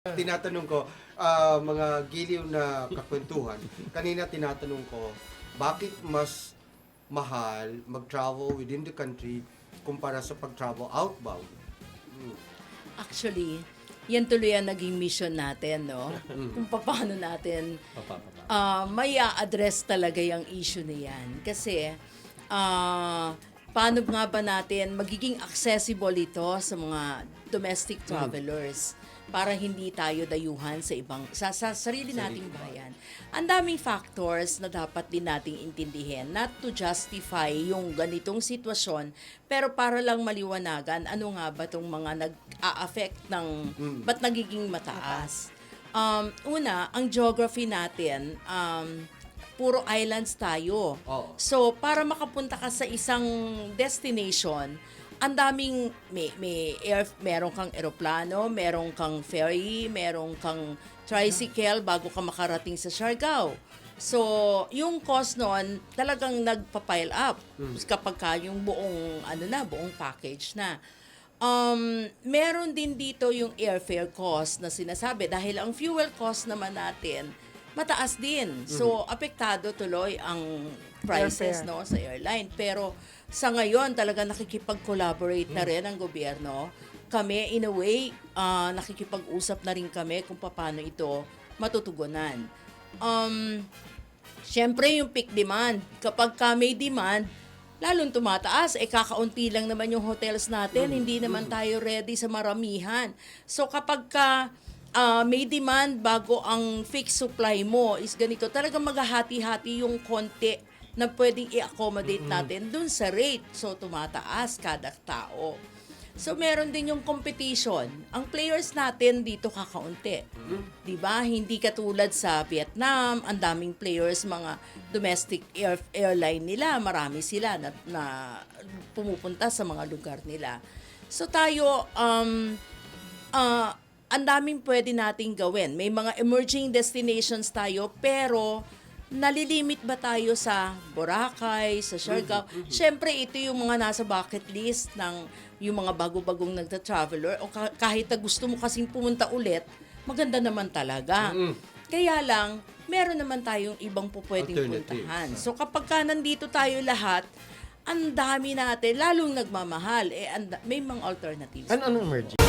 Tinatanong ko, mga giliw na kakwentuhan, kanina tinatanong ko, bakit mas mahal mag-travel within the country kumpara sa pag-travel outbound? Hmm. Actually, yan tuloy ang naging mission natin, no? Kung paano natin may address talaga yung issue na yan. Kasi, paano nga ba natin magiging accessible ito sa mga domestic travelers para hindi tayo dayuhan sa sarili nating bayan. Ang daming factors na dapat din nating intindihin, not to justify yung ganitong sitwasyon, pero para lang maliwanagan ano nga ba itong mga nag-a-affect ng ba't nagiging mataas. Una, ang geography natin, puro islands tayo. Oo. So, para makapunta ka sa isang destination, ang daming meron kang eroplano, meron kang ferry, meron kang tricycle bago ka makarating sa Siargao. So, yung cost noon talagang nagpa-pile up kapag ka yung buong package na. Meron din dito yung airfare cost na sinasabi dahil ang fuel cost naman natin mataas din. So, apektado tuloy ang prices Airfare. no sa airline. Pero sa ngayon talaga nakikipag-collaborate na rin ang gobyerno. Kami in a way nakikipag-usap na rin kami kung paano ito matutugunan. Siyempre yung peak demand. Kapag may demand, lalong tumataas. Kakaunti lang naman yung hotels natin. Hindi naman tayo ready sa maramihan. So kapag may demand bago ang fixed supply mo is ganito, talagang maghahati-hati yung konti na pwedeng i-accommodate natin dun sa rate. So, tumataas kada tao. So, meron din yung competition. Ang players natin dito kakaunti. Diba? Hindi katulad sa Vietnam, ang daming players, mga domestic airline nila, marami sila na pumupunta sa mga lugar nila. So, tayo, ang daming pwede nating gawin. May mga emerging destinations tayo, pero nalilimit ba tayo sa Boracay, sa Siargao? Siyempre, ito yung mga nasa bucket list ng yung mga bago-bagong nagta-traveler o kahit na gusto mo kasing pumunta ulit, maganda naman talaga. Kaya lang, meron naman tayong ibang pwedeng puntahan. So kapag nandito tayo lahat, ang dami natin, lalong nagmamahal, may mga alternatives. Anong emerging?